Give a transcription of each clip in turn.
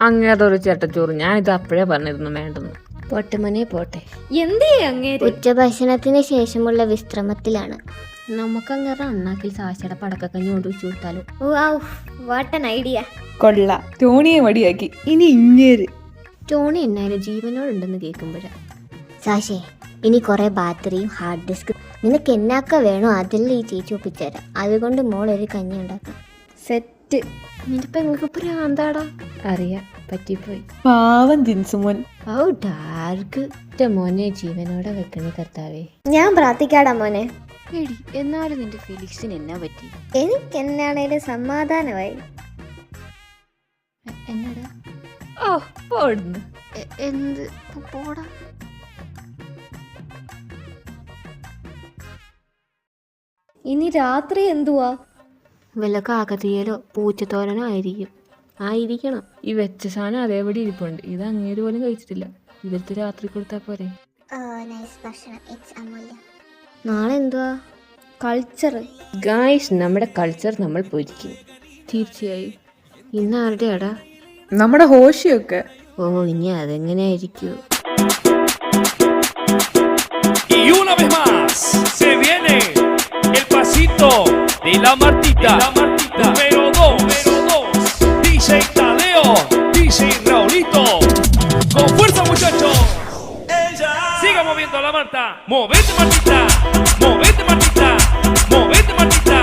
അങ്ങേരുടെ ഒരു ചേട്ടച്ചോറ് ഞാനിത് അപ്പോഴേ പറഞ്ഞിരുന്നു വേണ്ടെന്ന്. പോട്ടെ മോനെ പോട്ടെ. എന്തേ അങ്ങേര്? ഉച്ചഭക്ഷണത്തിന് ശേഷമുള്ള വിശ്രമത്തിലാണ്. നമുക്കങ്ങേറെ അണ്ണാക്കിൽ സാശയുടെ പടക്കക്കഞ്ഞി കൊണ്ട് വെച്ചു കൊടുത്താലോ? What an idea. കൊള്ള, ടോണിയെ മടിയാക്കി. ഇനി ഇങ്ങേര് ടോണി എന്നാലും ജീവനോടുണ്ടെന്ന് കേൾക്കുമ്പോഴാ. സാശേ, ഇനി കുറെ ബാറ്ററിയും ഹാർഡ് ഡിസ്ക് നിനക്ക് എന്നാക്ക വേണോ അതെല്ലാം ഈ ചേച്ചി ഒപ്പിച്ചുതരാം. അതുകൊണ്ട് മോളൊരു കഞ്ഞി ഉണ്ടാക്കാം. സെറ്റ്. നിന്റെ പെങ്ങൾക്ക് പ്രാന്താടാ. അറിയാം, പറ്റിപ്പോയി. പാവം ജിൻസുമോൻ. ഡാർക്ക് മോനെ ജീവനോടെ വെക്കണേ കർത്താവേ. ഞാൻ പ്രാർത്ഥിക്കാടാ മോനെ. എടി എന്നാലും നിന്റെ ഫിലിക്സിന് എന്നാ പറ്റി? എനിക്ക് എന്നാണേലും സമാധാനമായി. എന്നാടാ? പോടുന്നു. എന്ത് പോടാ. ഇനി രാത്രി എന്തുവാ? വല്ല കാക്കത്തീയലോ പൂച്ചത്തോരനോ ആയിരിക്കണം. ഈ വെച്ച സാധനം അതേപടി ഇരിപ്പുണ്ട്. ഇത് അങ്ങേര് പോലും കഴിച്ചിട്ടില്ല. ഇവർക്ക് രാത്രി കൊടുത്താ പോരെ? നാളെ എന്തുവാ? കൾച്ചർ. ഗായ്സ്, നമ്മുടെ കൾച്ചർ നമ്മൾ പൊരിക്കും. തീർച്ചയായും. ഇന്ന് ആരുടെയാടാ? നമ്മുടെ ഹോഷിയൊക്കെ. ഇനി അതെങ്ങനെയായിരിക്കും? Y una vez más se viene el pasito de la Martita, número 2, DJ Tadeo, DJ Raulito, con fuerza muchachos, siga moviendo la Marta, movete Martita, movete Martita, movete Martita,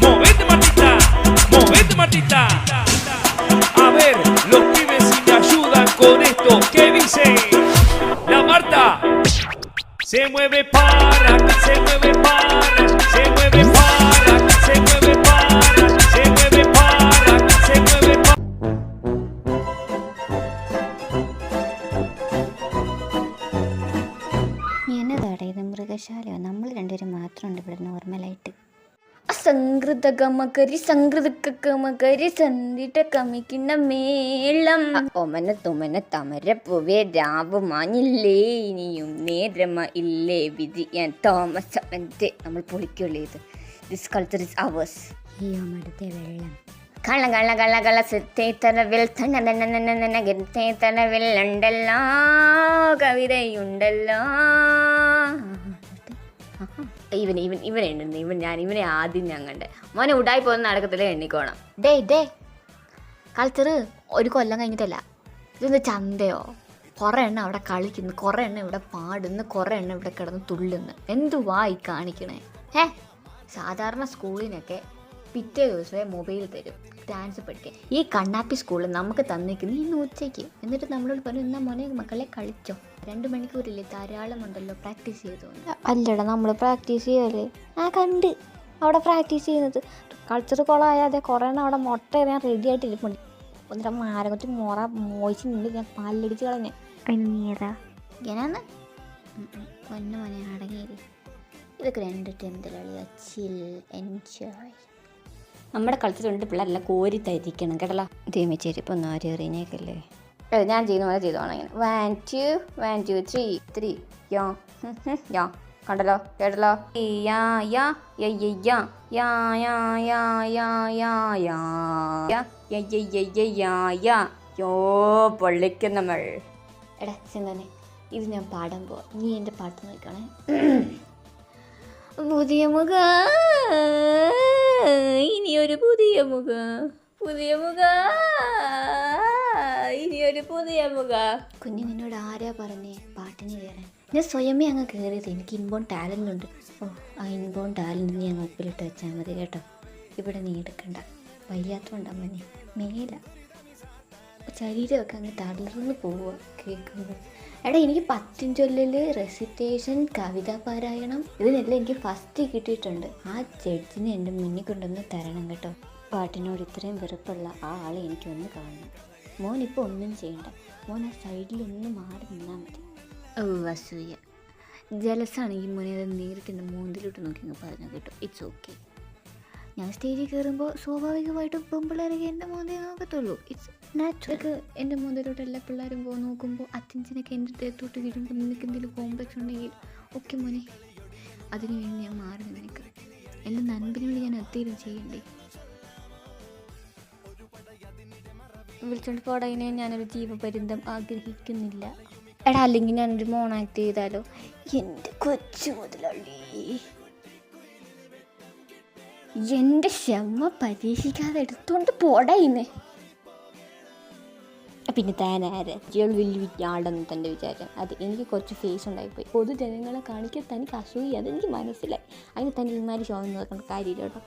movete Martita, movete Martita, a ver los pibes si me ayudan con esto, que dice la Marta. Se mueve para, se mueve para, se mueve para, se mueve para, se mueve para, se mueve para. എന്നതാടാ ഇത്? മൃഗശാലയോ? നമ്മൾ രണ്ടുപേരും മാത്രമുണ്ട് ഇവിടെ നോർമലായിട്ട്. അസംകൃത കമകരി സംകൃത കമകരി സന്ധിട്ട കമിക്കുന്ന മേളം. ഒമന തുമന തമരപ്പുവേ രാവ് മാഞ്ഞില്ലേ ഇനിയും നേരമ ഇല്ലേ വിധി ഞാൻ തോമസ് അവൻ്റെ. നമ്മൾ പൊളിക്കുള്ളേ ഇത്. This culture is hours. ഈ അമടുത്തെ വെള്ളം കള്ള കള്ള കള്ള കള്ള സിത്തേ തരവിൽ തന്നതേ തരവിൽ ഉണ്ടല്ലോ കവിതയുണ്ടല്ലോ. ഇവനെ ആദ്യം ഞാൻ കണ്ടേ. മോനെ ഉടായി പോകുന്ന നടക്കത്തില്ല, എണ്ണിക്കോണം. ഡേ കൾച്ചർ ഒരു കൊല്ലം കഴിഞ്ഞിട്ടല്ല. ഇതെന്താ ചന്തയോ? കുറേ എണ്ണം അവിടെ കളിക്കുന്നു, കുറേ എണ്ണം ഇവിടെ പാടുന്നു, കുറേ എണ്ണം ഇവിടെ കിടന്ന് തുള്ളുന്നു. എന്തുവാ ഈ കാണിക്കണേ? സാധാരണ സ്കൂളിനൊക്കെ പിറ്റേ ദിവസമേ മൊബൈൽ തരും ഡാൻസ് പഠിക്കാൻ. ഈ കണ്ണാപ്പി സ്കൂളിൽ നമുക്ക് തന്നിരിക്കുന്നു ഇന്ന് ഉച്ചയ്ക്ക്. എന്നിട്ട് നമ്മളോട് പറഞ്ഞു, എന്നാ മോനെ മക്കളെ കളിച്ചോ, 2 മണിക്കൂറില്ലേ, ധാരാളം ഉണ്ടല്ലോ, പ്രാക്ടീസ് ചെയ്തോ. അല്ലടാ, നമ്മൾ പ്രാക്ടീസ് ചെയ്യല്ലേ? കണ്ട് അവിടെ പ്രാക്ടീസ് ചെയ്യുന്നത്. കൾച്ചർ കൊളായാതെ കുറേ എണ്ണം അവിടെ മുട്ട ഞാൻ റെഡി ആയിട്ടിരിപ്പുണ്ട്. ഒന്നിട്ട് മാരം കൊത്തി മോയിച്ച് നിന്ന് ഞാൻ പാലിലടിച്ച് കളഞ്ഞേ. നീതാ ഞാനാന്ന് പൊന്നു മോനെ അടങ്ങിയത്. ഇതൊക്കെ 2 ടെമ്പററി ചിൽ എൻജോയ്. നമ്മുടെ കൾച്ചർ കൊണ്ട് പിള്ളേരെല്ലാം കോരി തരിക്കണം കേട്ടല്ലോ. ദൈവമേ, ചെരുപ്പൊന്നും ആരും എറിയണേക്കല്ലേ. ഞാൻ ചെയ്യുന്ന പോലെ ചെയ്തോണം ഇങ്ങനെ. 1 2 1 2 3 3 യാ യാ. കണ്ടല്ലോ, കേട്ടല്ലോ. യാ യാ യാ യാ യാ യാ യാ യാ യാ യാ യാ യാ യാ യാ യോ പൊള്ളിക്കും നമ്മൾ. എടാ സിന്ധനെ, ഇത് ഞാൻ പാടാൻ പോവാ. നീ എൻ്റെ പാട്ട് നോക്കണേ. പുതിയ മുഖ, ഇനിയൊരു പുതിയ മുഖ, പുതിയ മുഖ, ഇനിയൊരു പുതിയ മുഖ. കുഞ്ഞിനോട് ആരാ പറഞ്ഞേ പാട്ടിന് കയറാൻ? ഞാൻ സ്വയമേ അങ്ങ് കയറിയത്. എനിക്ക് ഇൻബോൺ ടാലൻ്റ് ഉണ്ട്. ആ ഇൻബോൺ ടാലൻ്റ് നീ അങ്ങ് ഒപ്പിലിട്ട് വെച്ചാൽ മതി കേട്ടോ. ഇവിടെ നീ എടുക്കണ്ട. വയ്യാത്തതുകൊണ്ടമ്മ നീ മേല ശരീരമൊക്കെ അങ്ങ് തളർന്ന് പോവുക കേൾക്കുമ്പോൾ. എടാ, എനിക്ക് 10 ചൊല്ലിൽ, റെസിറ്റേഷൻ, കവിതാ പാരായണം, ഇതിനെല്ലാം എനിക്ക് ഫസ്റ്റ് കിട്ടിയിട്ടുണ്ട്. ആ ജഡ്ജിനെ എൻ്റെ മുന്നിൽ കൊണ്ടൊന്ന് തരണം കേട്ടോ. പാട്ടിനോട് ഇത്രയും വെറുപ്പുള്ള ആ ആളെ എനിക്കൊന്ന് കാണണം. മോനിപ്പോൾ ഒന്നും ചെയ്യണ്ട. മോൻ ആ സൈഡിലൊന്ന് മാറി നിന്നാൽ മതി. അസൂയ ജലസാണെങ്കിൽ മോനെ അത് നേരിട്ട് എൻ്റെ മൂന്നിലോട്ട് നോക്കി അങ്ങ് പറഞ്ഞു കേട്ടോ. It's okay. ഞാൻ സ്റ്റേജിൽ കയറുമ്പോൾ സ്വാഭാവികമായിട്ടും പെൺപിള്ളേരൊക്കെ എൻ്റെ മോന്തേ നോക്കത്തുള്ളൂ. It's natural. എൻ്റെ മോന്തയിലോട്ട് എല്ലാ പിള്ളേരും നോക്കുമ്പോൾ അറ്റൻഷനൊക്കെ എൻ്റെ ദേഹത്തോട്ട് കിട്ടുമ്പോൾ നിനക്ക് എന്തെങ്കിലും കോംപ്ലക്സ് ഉണ്ടെങ്കിൽ ഓക്കെ മോനെ, അതിനു വേണ്ടി ഞാൻ മാറി നിനക്ക്. എൻ്റെ നൻപിന് വേണ്ടി ഞാൻ അത്തേലും ചെയ്യണ്ടേ? വിളിച്ചോണ്ട് പോടതിനെ ഞാനൊരു ജീവപര്യന്തം ആഗ്രഹിക്കുന്നില്ല. എടാ അല്ലെങ്കിൽ ഞാനൊരു മോണാക്ട് ചെയ്താലോ? എൻ്റെ കൊച്ചു മുതലാളി, എൻ്റെ ക്ഷമ പരീക്ഷിക്കാതെ എടുത്തോണ്ട് പോടയിന്നെ. പിന്നെ താനാര് ഇയാൾ വലിയ ആളെന്ന് തൻ്റെ വിചാരം. അത് എനിക്ക് കുറച്ച് ഫേസ് ഉണ്ടായിപ്പോയി. പൊതുജനങ്ങളെ കാണിക്കാൻ തനിക്ക് അസൂയ, അതെനിക്ക് മനസ്സിലായി. അതിന് തന്നെ ഇമാരി ഷോ നോക്കേണ്ട കാര്യമില്ല കേട്ടോ.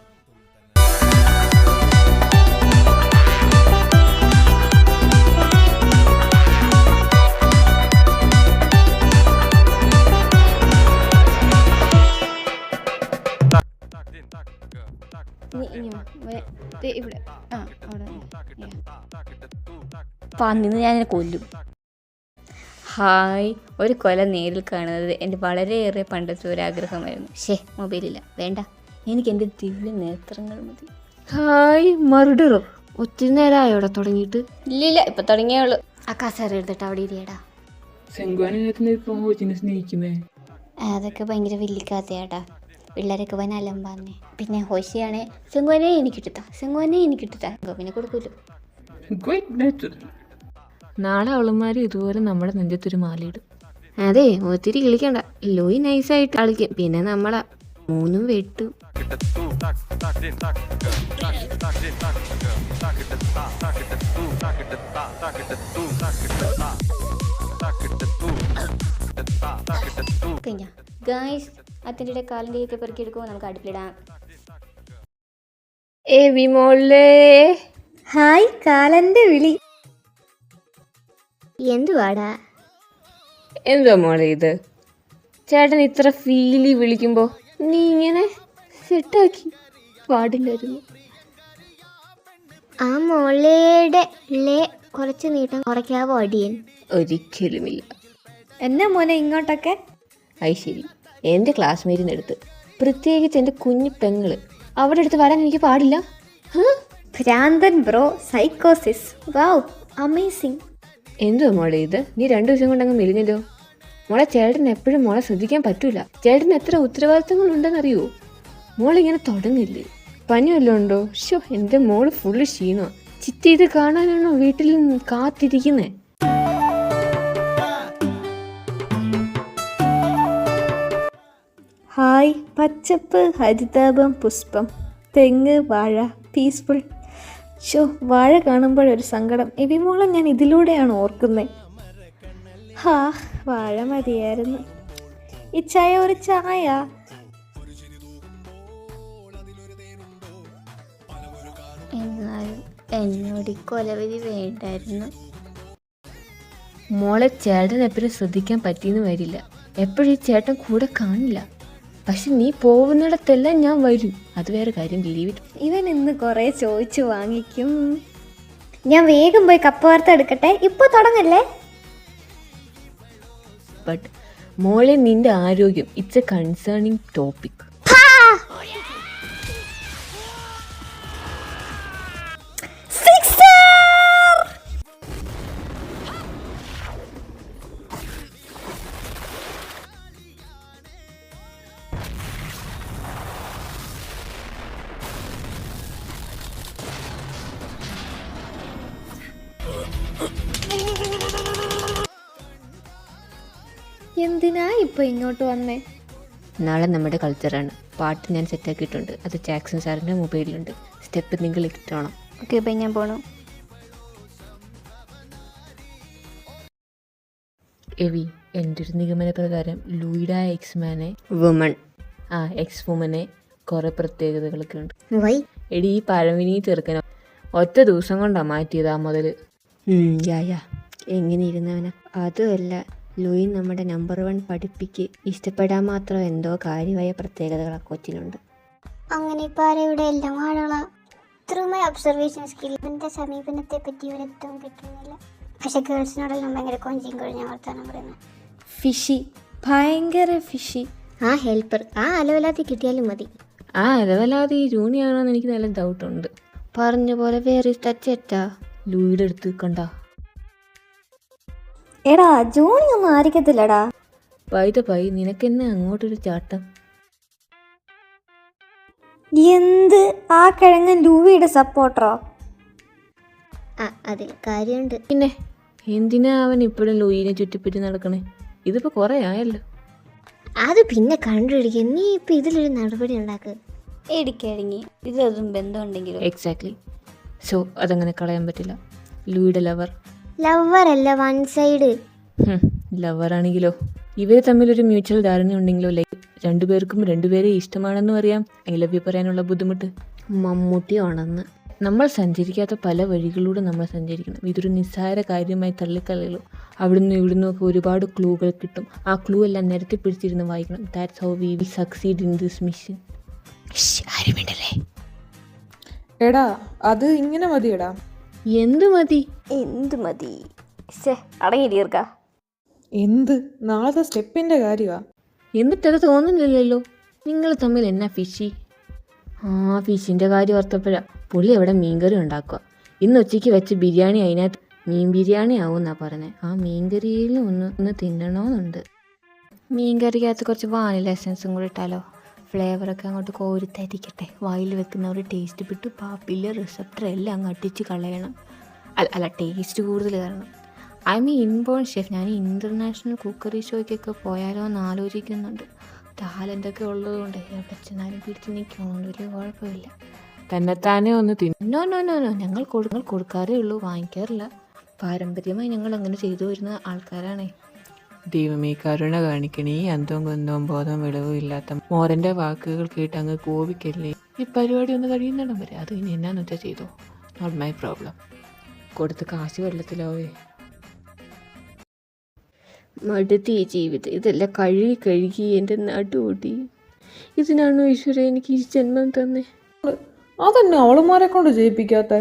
ഇവിടെ പന്നിന്ന് ഞാനിനെ കൊല്ലും. ഹായ്, ഒരു കൊല നേരിൽ കാണുന്നത് എൻ്റെ വളരെയേറെ പണ്ടത്തെ ഒരാഗ്രഹമായിരുന്നു. മൊബൈലില്ല, വേണ്ട, എനിക്ക് എൻ്റെ ദിവ്യ നേത്രങ്ങൾ മതി. ഹായ്, മർഡറോ? ഒത്തിരി നേരമായോടെ തുടങ്ങിയിട്ട്? ഇല്ലില്ല, ഇപ്പൊ തുടങ്ങിയുള്ളൂ. ആ കസേര എടുത്തിട്ട് അവിടെ ഇരിയടാ. അതൊക്കെ ഭയങ്കര വലിയ കഥയാടാ. പിള്ളേരൊക്കെ പോയി അലമ്പാന്നേ. പിന്നെ ഹോഷിയാണേ സെങ്കുവനെ എനിക്കിട്ടാ, പിന്നെ കൊടുക്കൂല്ലോ. നാളെ അവളന്മാർ ഇതുപോലെ നമ്മുടെ നെഞ്ചത്തൊരു മാലയിടും. അതെ, ഒത്തിരി കളിക്കണ്ട. ലോയി നൈസായിട്ട് കളിക്കും, പിന്നെ നമ്മളെ മൂന്നും വെട്ടും. ഗായ്സ്, അതിൻ്റെ കാലിൻ്റെ ഒക്കെ പെറുക്കി എടുക്കുമ്പോൾ നമുക്ക് അടുപ്പിലിടാം. ഹായ്, കാലന്റെ വിളി. എന്തുവാടാ? എന്താ മോളെ ഇത്? ചേട്ടൻ ഇത്ര ഫീലി വിളിക്കുമ്പോ നീ ഇങ്ങനെ സെറ്റാക്കി പാടില്ലായിരുന്നു. ആ മോളയുടെ കുറച്ച് നീട്ടം കുറയ്ക്കാവോ അടിയൻ? ഒരിക്കലുമില്ല. എന്നാ മോനെ ഇങ്ങോട്ടൊക്കെ? ശരി, എൻ്റെ ക്ലാസ്മേറ്റിൻ്റെ അടുത്ത്, പ്രത്യേകിച്ച് എൻ്റെ കുഞ്ഞു പെങ്ങള്, അവിടെ അടുത്ത് വരാൻ എനിക്ക് പാടില്ല? ഭ്രാന്തൻ ബ്രോ, സൈക്കോസിസ്. വാവ്, അമേസിങ്. എന്തുവാ മോളെ ഇത്? നീ 2 ദിവസം കൊണ്ട് അങ്ങ് മെലിഞ്ഞല്ലോ. മോളെ, ചേട്ടന് എപ്പോഴും മോളെ ശ്രദ്ധിക്കാൻ പറ്റൂല. ചേട്ടന് എത്ര ഉത്തരവാദിത്തങ്ങൾ ഉണ്ടെന്നറിയോ? മോളിങ്ങനെ തുടങ്ങില്ലേ? പനി വല്ലതും ഉണ്ടോ? എൻ്റെ മോള് ഫുള്ള് ക്ഷീണോ. ചിത്തി, ഇത് കാണാനാണോ വീട്ടിൽ കാത്തിരിക്കുന്നേ? ഹായ്, പച്ചപ്പ്, ഹരിതാപം, പുഷ്പം, തെങ്ങ്, വാഴ, പീസ്ഫുൾ. വാഴ കാണുമ്പോഴൊരു സങ്കടം. എവിമോളെ ഞാൻ ഇതിലൂടെയാണ് ഓർക്കുന്നത്. വാഴ മതിയായിരുന്നു. ഈ ചായ, ഒരു ചായ. എന്നാലും എന്നോട് കൊലവരി വേണ്ടായിരുന്നു. മോളെ, ചേട്ടൻ എപ്പോഴും ശ്രദ്ധിക്കാൻ പറ്റിയെന്ന് വരില്ല. എപ്പോഴും ഈ ചേട്ടൻ കൂടെ കാണില്ല. പക്ഷെ നീ പോകുന്നിടത്തെല്ലാം ഞാൻ വരും. അത് വേറെ കാര്യം. Leave it. ഇവൻ ഇന്ന് കുറേ ചോദിച്ചു വാങ്ങിക്കും. ഞാൻ വേഗം പോയി കപ്പ വാർത്ത എടുക്കട്ടെ. ഇപ്പൊ തുടങ്ങല്ലേ? ബട്ട് മോളെ, നിന്റെ ആരോഗ്യം ഇറ്റ്സ് എ കൺസേണിങ് ടോപ്പിക്. എന്തിനാ ഇപ്പൊ ഇങ്ങോട്ട് വന്നേ? നാളെ നമ്മുടെ കൾച്ചറാണ്. പാട്ട് ഞാൻ സെറ്റാക്കിയിട്ടുണ്ട്. അത് ജാക്സൺ സാറിൻ്റെ മൊബൈലിലുണ്ട്. സ്റ്റെപ്പ് നിങ്ങൾ ഇട്ടോണം. ഓക്കെ, ഇപ്പം ഞാൻ പോണു. എവി, എൻ്റെ ഒരു നിഗമന പ്രകാരം ലൂയിഡ എക്സ് വുമനെ കുറേ പ്രത്യേകതകളൊക്കെ ഉണ്ട്. എടി, ഈ പഴമിനി ചെറുക്കനോ ഒറ്റ ദിവസം കൊണ്ടാണ് മാറ്റിയത് ആ മുതൽ. എങ്ങനെ ഇരുന്നവന? അതുമല്ല, ലൂയി നമ്മുടെ നമ്പർ 1 പഠിപ്പിക്ക്. ഇഷ്ടപ്പെടാൻ മാത്രം എന്തോ കാര്യമായ പ്രത്യേകതകൾ കൊച്ചിനുണ്ട്. അങ്ങനെ ഇപ്പോൾ ആരെവിടെ എല്ലാം ആളുകള ത്രൂ മൈ ഒബ്സർവേഷൻ സ്കിൽ ഇതിൻ്റെ സമീപനത്തെ പറ്റി ഒരെത്തും കിട്ടുന്നില്ല. പക്ഷെ ഗേൾസിനോടെല്ലാം ഭയങ്കര കൊഞ്ചിയും കഴിഞ്ഞ വർത്താനം പറയുന്നത്. ഫിഷി, ഭയങ്കര ഫിഷി. ആ ഹെൽപ്പർ ആ അലവലാതി കിട്ടിയാലും മതി. ആ അലവലാതി ജൂനിയാണോന്ന് എനിക്ക് നല്ല ഡൗട്ടുണ്ട്. പറഞ്ഞ പോലെ വേറെ തെറ്റാ. ലൂയിയുടെ അടുത്ത് കണ്ട. എടാ, ജൂണി ഒന്നും ആയിരിക്കത്തില്ലടാ. പൈ നിനക്കെന്നെ അങ്ങോട്ടൊരു ചാട്ടം. എന്ത്? ആ കിഴങ്ങൻ ലൂവിയുടെ സപ്പോർട്ടറോ? അതിൽ കാര്യമുണ്ട്. പിന്നെ എന്തിനാ അവൻ ഇപ്പോഴും ലൂയിനെ ചുറ്റിപ്പറ്റി നടക്കണേ? ഇതിപ്പോൾ കുറേ ആയല്ലോ. അത് പിന്നെ കണ്ടുപിടിക്കും. നീ ഇപ്പം ഇതിലൊരു നടപടി ഉണ്ടാക്കുക. ഇടിക്കഴിഞ്ഞി ഇതൊന്നും ബന്ധമുണ്ടെങ്കിലും. എക്സാക്ട്ലി. സോ അതങ്ങനെ കളയാൻ പറ്റില്ല. ലൂയിയുടെ ലവറല്ല, വൺ സൈഡ്. ലവറാണെങ്കിലോ? ഇവർ തമ്മിലൊരു മ്യൂച്വൽ ധാരണ ഉണ്ടെങ്കിലോ, ലൈക്ക് രണ്ടുപേർക്കും രണ്ടുപേരെ ഇഷ്ടമാണെന്നും അറിയാം, ഐ ലവ് യു പറയാനുള്ള ബുദ്ധിമുട്ട് മമ്മൂട്ടി ആണെന്ന്. നമ്മൾ സഞ്ചരിക്കാത്ത പല വഴികളിലൂടെ നമ്മൾ സഞ്ചരിക്കണം. ഇതൊരു നിസ്സാര കാര്യമായി തള്ളിക്കളയുള്ളൂ. അവിടുന്ന് ഇവിടുന്നും ഒക്കെ ഒരുപാട് ക്ലൂകൾ കിട്ടും. ആ ക്ലൂ എല്ലാം നിരത്തി പിടിച്ചിരുന്ന് വായിക്കണം. That's how we will succeed in this mission. ആരും വേണ്ടല്ലേ? എടാ അത് ഇങ്ങനെ മതിയെടാ. എന്ത് മതി? എന്ത് മതി? അടങ്ങി തീർക്ക. എന്ത്? നാളത്തെ സ്റ്റെപ്പിന്റെ കാര്യമാ. എന്നിട്ടത് തോന്നുന്നില്ലല്ലോ. നിങ്ങൾ തമ്മിൽ എന്നാ ഫിഷി? ഫിഷിൻ്റെ കാര്യം ഓർത്തപ്പോഴാണ്. പുള്ളി അവിടെ മീൻകറി ഉണ്ടാക്കുക. ഇന്ന് ഉച്ചയ്ക്ക് വെച്ച് ബിരിയാണി അതിനകത്ത് മീൻ ബിരിയാണി ആവുമെന്നാ പറഞ്ഞത്. ആ മീൻകറിയിൽ ഒന്ന് തിന്നണമെന്നുണ്ട്. മീൻകറിക്കകത്ത് കുറച്ച് വാനില എസൻസും കൂടി ഇട്ടാലോ? ഫ്ലേവറൊക്കെ അങ്ങോട്ട് കോരിത്തരിക്കട്ടെ. വായിൽ വെക്കുന്ന ഒരു ടേസ്റ്റ് വിട്ട് പാപ്പിലെ റിസപ്റ്റർ എല്ലാം അങ്ങ് അടിച്ച് കളയണം. അല്ല ടേസ്റ്റ് കൂടുതൽ കാരണം. I mean inborn chef. ഞാൻ ഇൻ്റർനാഷണൽ കുക്കറി ഷോയ്ക്കൊക്കെ പോയാലോ എന്ന് ആലോചിക്കുന്നുണ്ട്. ടാലൻ്റൊക്കെ ഉള്ളതുകൊണ്ട് എവിടെ ചെന്നാലും പിടിച്ച് നിൽക്കുന്നുണ്ട്. വലിയ കുഴപ്പമില്ല. തന്നെത്താനെ ഒന്ന് നോ ഞങ്ങൾ കൊടുക്കാറേ ഉള്ളൂ, വാങ്ങിക്കാറില്ല. പാരമ്പര്യമായി ഞങ്ങൾ അങ്ങനെ ചെയ്തു വരുന്ന ആൾക്കാരാണേ. ദൈവമേ കരുണ കാണിക്കണേ. ഈ അന്തവും കുന്തവും ബോധവും വിളവും ഇല്ലാത്ത മോരൻ്റെ വാക്കുകൾ കേട്ട് അങ്ങ് കോപിക്കല്ലേ. ഈ പരിപാടി ഒന്ന് കഴിയുന്നിടം വരെ അത് ഇനി എന്നാന്ന് വെച്ചാൽ ചെയ്തോ, നോട്ട് മൈ പ്രോബ്ലം. കൊടുത്ത് കാശ് വെള്ളത്തിലാവേ. മടുത്തി ഈ ജീവിതം. ഇതെല്ലാം കഴുകി എൻ്റെ നടുകൂട്ടി. ഇതിനാണോ ഈശ്വര എനിക്ക് ഈ ജന്മം തന്നെ? അതന്നെ അവളുമാരെ കൊണ്ട് ജയിപ്പിക്കാത്ത.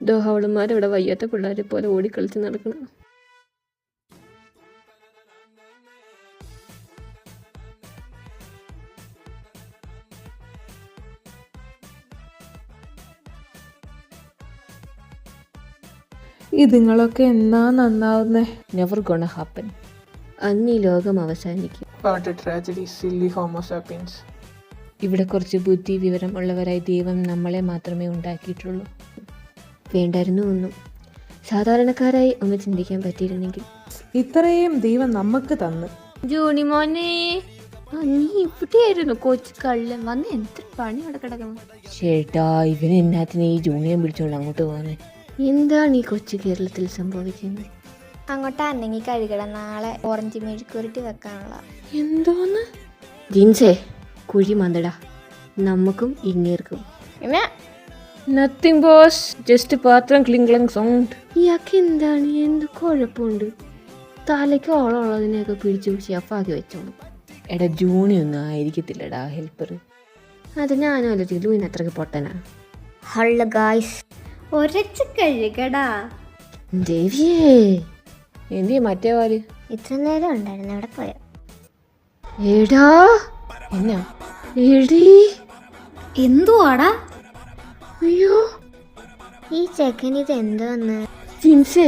ദോഹവളന്മാരവിടെ വയ്യാത്ത പിള്ളേരെ പോലെ ഓടിക്കളിച്ച് നടക്കണം. ഇതുങ്ങളൊക്കെ എന്നാ നന്നാവുന്നേ? Never gonna happen. അന്ന് ഈ ലോകം അവസാനിക്കും. What A tragedy, silly Homo sapiens. ഇവിടെ കുറച്ച് ബുദ്ധി വിവരം ഉള്ളവരായി ദൈവം നമ്മളെ മാത്രമേ ഉണ്ടാക്കിയിട്ടുള്ളൂ. വേണ്ടായിരുന്നു ഒന്നും. സാധാരണക്കാരായി ഒന്ന് ചിന്തിക്കാൻ പറ്റിയിരുന്നെങ്കിൽ. ഇത്രയും ദൈവം നമുക്ക് തന്നു. ജോണി മോനെ, നീ ഇവിടെയായിരുന്നു? കൊച്ചു കള്ളൻ വന്ന് എന്ത് പണി അവിടെ കിടക്കണം. ചേട്ടാ ഇവന് എന്നാത്തിന് ഈ ജൂണിയം പിടിച്ചോണ്ട് അങ്ങോട്ട് പോകുന്നത്? എന്താണ് ഈ കൊച്ചു കേരളത്തിൽ സംഭവിക്കുന്നത്? അങ്ങോട്ട് അന്നെങ്കിൽ കഴുകണം. നാളെ ഓറഞ്ച് മെഴുക്കുരുട്ടി വെക്കാനുള്ള. എന്തോന്ന് ജീൻസേ? കുഴി മന്തടാ നമുക്കും ഇങ്ങേർക്കും. നത്തിങ് ബോസ്, ജസ്റ്റ് പാത്രം ക്ലിങ് സൗണ്ട്. ഇയാൾക്ക് എന്താണ്? എന്ത് കുഴപ്പമുണ്ട്? തലയ്ക്ക് ഓളമുള്ളതിനെയൊക്കെ പിടിച്ച് ഷെഫാക്കി വെച്ചോളൂ. എടാ ജൂണി ഒന്നും ആയിരിക്കത്തില്ലടാ ഹെൽപ്പർ. അത് ഞാനും അല്ല ലൂയിന് അത്രയ്ക്ക് പൊട്ടനാ. Hello guys. ഒരച്ച് കഴുകടാ. ദേവിയേ എന്തിയ മറ്റേ പാല്? ഇത്ര നേരം ഉണ്ടായിരുന്നു, എവിടെ പോയ? എടാ എന്നാ എടി എന്തുവാടാ? അയ്യോ ഈ ചെക്കൻ ഇത് എന്തോന്ന്? ജിൻസേ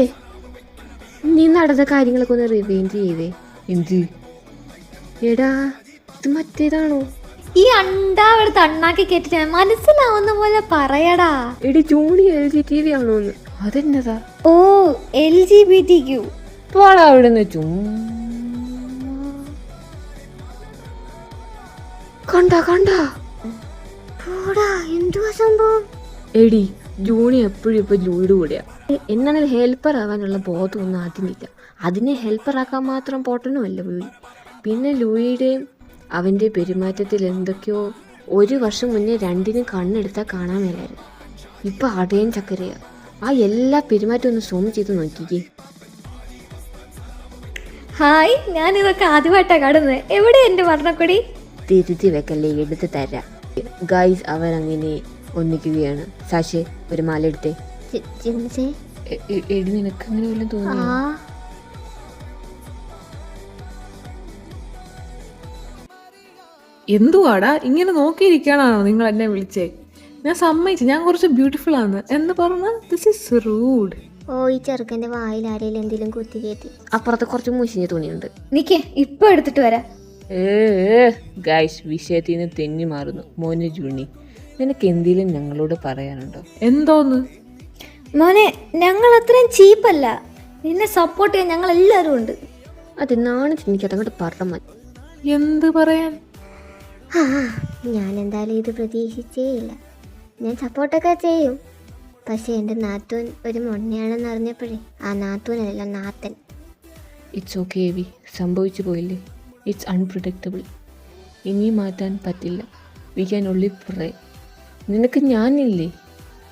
നീ നടന്ന കാര്യങ്ങളൊക്കെ ഒന്ന് റിവൈൻഡ് ചെയ്തേ. എന്ത്? എടാ ഇത് മറ്റേതാണോ? ഈ അണ്ടാവിടെ തണ്ണാക്കി കേട്ടിട്ട് മനസ്സിലാവുന്ന പോലെ പറയടാ. എടി ജൂണി LGTV ആണോന്ന്? അതെന്നതാ? ഓ LGBT. പോടാ അവിടുന്ന്. കണ്ട പോടാ, എന്തുവാ സംഭവം? എടി ജൂണി എപ്പോഴും ഇപ്പൊ ലൂയിയുടെ കൂടെയാ. എന്നാണെങ്കിൽ ഹെൽപ്പർ ആവാനുള്ള ബോധമൊന്നും അതിനില്ല. അതിനെ ഹെൽപ്പറാക്കാൻ മാത്രം പൊട്ടനുമല്ല ലൂയി. പിന്നെ ലൂയിയുടെയും അവൻ്റെ പെരുമാറ്റത്തിൽ എന്തൊക്കെയോ. ഒരു വർഷം മുന്നേ രണ്ടിനും കണ്ണെടുത്താൽ കാണാൻ മേലായിരുന്നു. ഇപ്പം അടയും ചക്കരയാ. ആ എല്ലാ പെരുമാറ്റം ഒന്ന് സൂം ചെയ്ത് നോക്കിക്കേ. ഹായ്, ഞാനിതൊക്കെ ആദ്യമായിട്ടാണ് കാണുന്നത്. എവിടെ എൻ്റെ വർണ്ണക്കൊടി? തിരുത്തി വെക്കല്ലേ, എടുത്ത് തരാം. ഗൈസ് അവരങ്ങനെ ഒന്നിക്കുകയാണ്. സാഷേ ഒരു മാല എടുത്തേ. എടി നിനക്ക് അങ്ങനെ വല്ലതും തോന്നിയോ? എന്തുവാടാ ഇങ്ങനെ നോക്കിയിരിക്കാനാണോ നിങ്ങൾ എന്നെ വിളിച്ചേ? ഞാൻ സമ്മതിച്ചു, ഞാൻ കുറച്ച് ബ്യൂട്ടിഫുൾ ആണ് എന്ന് പറഞ്ഞ ദിസ് ഈസ് റൂഡ്. ഓ ഈ ചെറുക്കൻ്റെ വായിൽ ആരെങ്കിലും എന്തെങ്കിലും കുത്തി കയറ്റി. അപ്പുറത്ത് കുറച്ച് മുഷിഞ്ഞ തുണിയുണ്ട്. നിക്ക്, ഇപ്പൊ എടുത്തിട്ട് വരാം. ഗൈസ് വിഷയത്തിൽ നിന്ന് തെന്നി മാറുന്നു. മോന് ജൂണി, നിനക്ക് എന്തെങ്കിലും ഞങ്ങളോട് പറയാനുണ്ടോ? എന്തോന്ന്? മോനെ ഞങ്ങൾ അത്രയും ചീപ്പല്ല, നിന്നെ സപ്പോർട്ട് ചെയ്യാൻ ഞങ്ങൾ എല്ലാവരും ഉണ്ട്. അത് നാണത്തിന് എനിക്ക് അതങ്ങോട്ട് പറഞ്ഞാൽ മതി. എന്ത് പറയാൻ? ആ ഞാൻ എന്തായാലും ഇത് പ്രതീക്ഷിച്ചേ ഇല്ല. ഞാൻ സപ്പോർട്ടൊക്കെ ചെയ്യും, പക്ഷെ എൻ്റെ നാത്തൂൻ ഒരു മൊണ്ണയാണെന്ന് അറിഞ്ഞപ്പോഴേ ആ നാത്തൂനല്ല നാത്തൻ. ഇറ്റ്സ് ഓക്കെ എവി, സംഭവിച്ചു പോയില്ലേ. It's unpredictable. ഇനി മാറ്റാൻ പറ്റില്ല. വി ക്യാൻ ഓൺലി പ്രേ. നിനക്ക് ഞാനില്ലേ?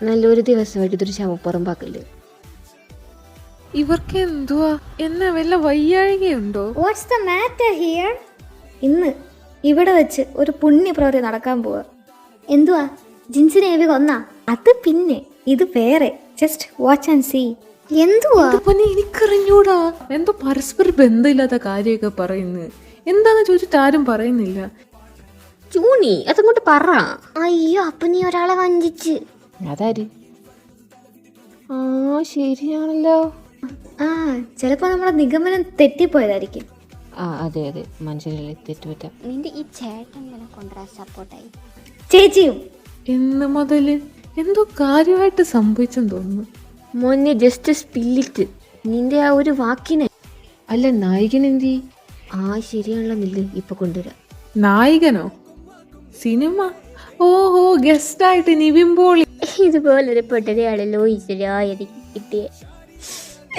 നല്ലൊരു ദിവസമായിട്ട് ഇതൊരു ശവപ്പുറമ്പാക്കല്ലേ. ഇവർക്ക് എന്തുവാ? എന്നാ വല്ല വയ്യാഴികയുണ്ടോ? What's the matter here? ഇന്ന് ഇവിടെ വെച്ച് ഒരു പുണ്യപ്രവൃത്തി നടക്കാൻ പോവാ. എന്തുവാ? ജിൻസിനെ ഏവി കൊന്നാ? അത് പിന്നെ, ഇത് വേറെ. Just watch and see. എന്തുവാ? പിന്നെ എനിക്കറിഞ്ഞൂടാ. എന്തോ പരസ്പര ബന്ധമില്ലാത്ത കാര്യമൊക്കെ പറയുന്നു. എന്താന്ന് ചോദിച്ചിട്ട് ആരും പറയുന്നില്ല. ജൂണി അതങ്ങോട്ട് പറ. അയ്യോ അപ്പൊ നീ ഒരാളെ വഞ്ചിച്ച്. അതാര്? ആ ശരിയാണല്ലോ. ആ ചിലപ്പോൾ നമ്മുടെ നിഗമനം തെറ്റിപ്പോയതായിരിക്കും. ആ അതെ അതെ, മനുഷ്യരല്ലേ, തെറ്റുപറ്റാം. നിന്റെ ഈ ചേട്ടൻ ഇങ്ങനെ കൊണ്ടുവരാൻ സപ്പോർട്ടായി. ചേച്ചിയും എന്ന് മുതല് എന്തോ കാര്യമായിട്ട് സംഭവിച്ചെന്ന് തോന്നുന്നു. മോനെ ജസ്റ്റ് സ്പില്ലിറ്റ്. നിന്റെ ആ ഒരു വാക്കിനെ. അല്ല നായകൻ എന്തി? ആ ശരിയാണല്ലോ, നില്ല് ഇപ്പൊ കൊണ്ടുവരാം. നായകനോ? സിനിമ? ഓഹോ, ഗസ്റ്റായിട്ട് നിവിൻ പോളി. ഇതുപോലൊരു പൊട്ടനെയാണല്ലോ ഈശ്വരാ എനിക്ക് കിട്ടിയേ.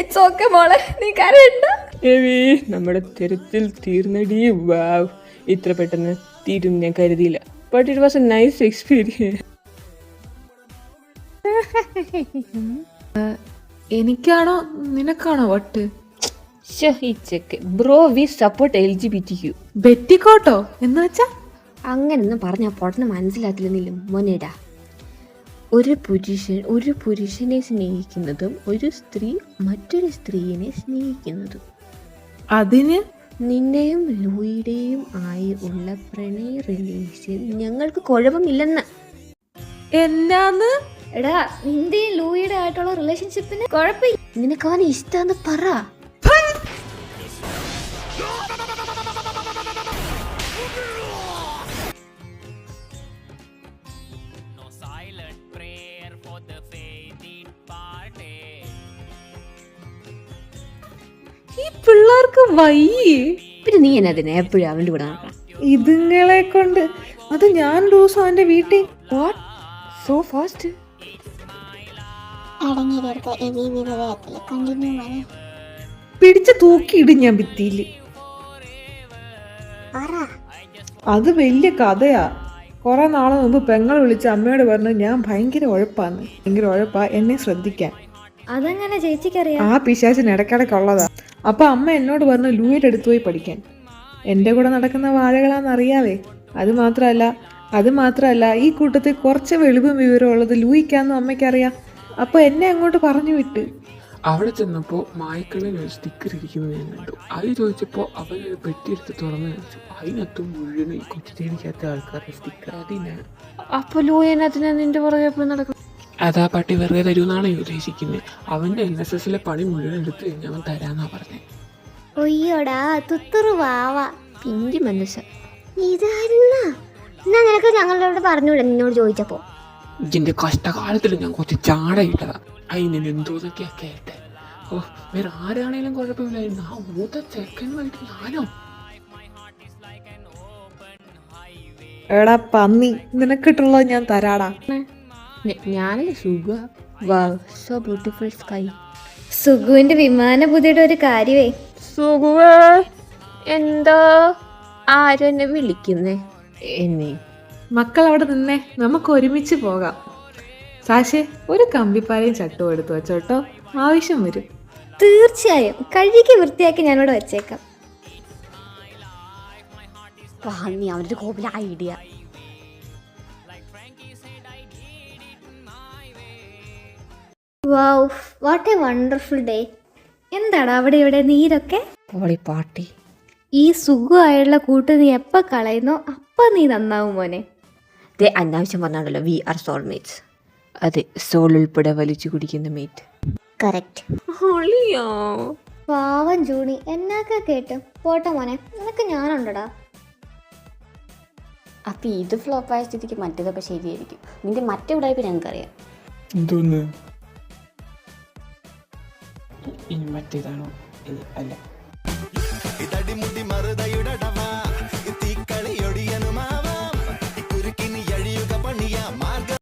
ഇറ്റ്സ് ഓക്കെ മോളെ, നീ കരയണ്ട. എവി നമ്മുടെ തെരച്ചിൽ തീർന്നടി. വാവ്, ഇത്ര പെട്ടെന്ന് തീരും ഞാൻ കരുതിയില്ല. But it was a nice experience. എനിക്കാണോ നിനക്കാണോ വട്ട്? Bro we support LGBTQ. ബെറ്റിക്കോട്ടോ എന്ന് വെച്ചാ? അങ്ങനൊന്നും പറഞ്ഞാൽ പൊട്ടന് മനസ്സിലാത്തില്ലെന്നില്ല മോനേടാ. ഒരു പുരുഷനെ സ്നേഹിക്കുന്നതും ഒരു സ്ത്രീ മറ്റൊരു സ്ത്രീയെ സ്നേഹിക്കുന്നതും. അതിന് നിന്റെയും ലൂയിയുടെയും ആയി ഉള്ള പ്രണയ റിലേഷൻ ഞങ്ങൾക്ക് കുഴപ്പമില്ലെന്ന്. എന്നാന്ന്? എടാ നിന്റെയും ലൂയിയുടെ ആയിട്ടുള്ള റിലേഷൻഷിപ്പിന് കുഴപ്പമില്ല. നിനക്ക് അവനെ ഇഷ്ടാന്ന് പറ. ഈ പിള്ളേർക്ക് വയ്യേ. പിന്നെ നീ എന്നെ അതിനെ എപ്പോഴും അവൻ്റെ കൂടെ നടക്കണം. ഇതുങ്ങളെ കൊണ്ട് അത് ഞാൻ ദിവസം അവന്റെ വീട്ടിൽ. What so fast? അടങ്ങിയിരിക്ക എവി വിവരത്തില് കണ്ടിന്യൂ മതി. പിടിച്ച് തൂക്കിയിടും ഞാൻ ഭിത്തിയില്. പറ. അത് വലിയ കഥയാ. കുറെ നാള് മുമ്പ് പെങ്ങൾ വിളിച്ച് അമ്മയോട് പറഞ്ഞു ഞാൻ ഭയങ്കര ഉഴപ്പാ, എന്നെ ശ്രദ്ധിക്കാൻ. അതെങ്ങനെ ചേച്ചിക്കറിയാം? ആ പിശാചിന് ഇടയ്ക്കിടയ്ക്കുള്ളതാ. അപ്പൊ അമ്മ എന്നോട് പറഞ്ഞു ലൂയുടെ അടുത്ത് പോയി പഠിക്കാൻ. എൻ്റെ കൂടെ നടക്കുന്ന വാഴകളാണെന്നറിയാവേ. അത് മാത്രമല്ല ഈ കൂട്ടത്തിൽ കുറച്ച് വെളിവും വിവരം ഉള്ളത് ലൂയിക്കാന്നും അമ്മയ്ക്കറിയാം. അപ്പൊ എന്നെ അങ്ങോട്ട് പറഞ്ഞു വിട്ട്. അവിടെ ചെന്നപ്പോൾ മായ്ക്കളിൽ ഒരു സ്റ്റിക്കർ ഇരിക്കുന്നത് ഞാൻ കണ്ടു. അത് ചോദിച്ചപ്പോൾ അവനൊരു പെട്ടിയെടുത്ത് തുറന്നു വെച്ചു. അതിനകത്ത് മുഴുവൻ ഈ കൊച്ചുതേടിക്കാത്ത ആൾക്കാരുടെ സ്റ്റിക്കർ. അതിനാണ്. അപ്പൊ ലൂയനത്തിനാ നിന്റെ പുറകെ എപ്പോഴും നടക്കും. അതാ പട്ടി വെറുതെ തരുമെന്നാണ് ഉദ്ദേശിക്കുന്നത്. അവൻ്റെ NSSലെ പണി മുഴുവൻ എടുത്ത് കഴിഞ്ഞ് അവൻ തരാന്നാ പറഞ്ഞത്. ഒയ്യോടാ തുത്തുറു വാവ. പിഞ്ചി മനസ്സ. ഇതായിരുന്നാ? എന്നാ നിനക്ക് ഞങ്ങളോട് പറഞ്ഞൂടെ നിന്നോട് ചോദിച്ചപ്പോ? ഇതിൻ്റെ കഷ്ടകാലത്തിൽ ഞാൻ കുറച്ച് ചാട ഇട്ടതാ. അതിന് എന്തോന്നൊക്കെയാ കേട്ടെ. ഓ വേറെ ആരാണേലും കുഴപ്പമില്ലായിരുന്നു. ആ മൂത്ത ചെക്കനുമായിട്ട് ഞാനോ? എടാ പന്നി, നിനക്കിട്ടുള്ളത് ഞാൻ തരാടാ. ഞാനല്ലേ സുഖ. Wow so beautiful sky. സുഗുവിന്റെ വിമാന ബുദ്ധിയുടെ ഒരു കാര്യമേ. സുഖ എന്താ ആരും എന്നെ വിളിക്കുന്നേ? എന്നെ മക്കൾ അവിടെ നിന്നേ, നമുക്ക് ഒരുമിച്ച് പോകാം. സാശേ, ഒരു കമ്പിപ്പാലയും ചട്ടവും എടുത്തു വെച്ചോട്ടോ, ആവശ്യം വരും. തീർച്ചയായും കഴുകി വൃത്തിയാക്കി ഞാനിവിടെ വെച്ചേക്കാം. നീ അവനൊരു കോപ്പിലെ idea. Wow, what a wonderful day. എന്താടാ അവിടെ ഇവിടെ നീരൊക്കെ? പോളി പാട്ടി. ഈ സുഖമായുള്ള കൂട്ട് നീ എപ്പോൾ കളയുന്നോ അപ്പം നീ നന്നാവും മോനെ. അനാവശ്യം പറഞ്ഞാണല്ലോ. We are soulmates. അതെ, സോൾ ഉൾപ്പെടെ വലിച്ചു കുടിക്കുന്ന മേറ്റ്. കറക്റ്റ്. പാവം ജൂണി എന്നൊക്കെ കേട്ടു. പോട്ടെ മോനെ, നിനക്ക് ഞാനുണ്ടടാ. അപ്പം ഇത് ഫ്ലോപ്പായ സ്ഥിതിക്ക് മറ്റേതൊക്കെ ശരിയായിരിക്കും. നിന്റെ മറ്റേ ഉടായ്പ ഞങ്ങൾക്കറിയാം. എന്തോന്ന്? ഇനി മറ്റേതാണോ അല്ല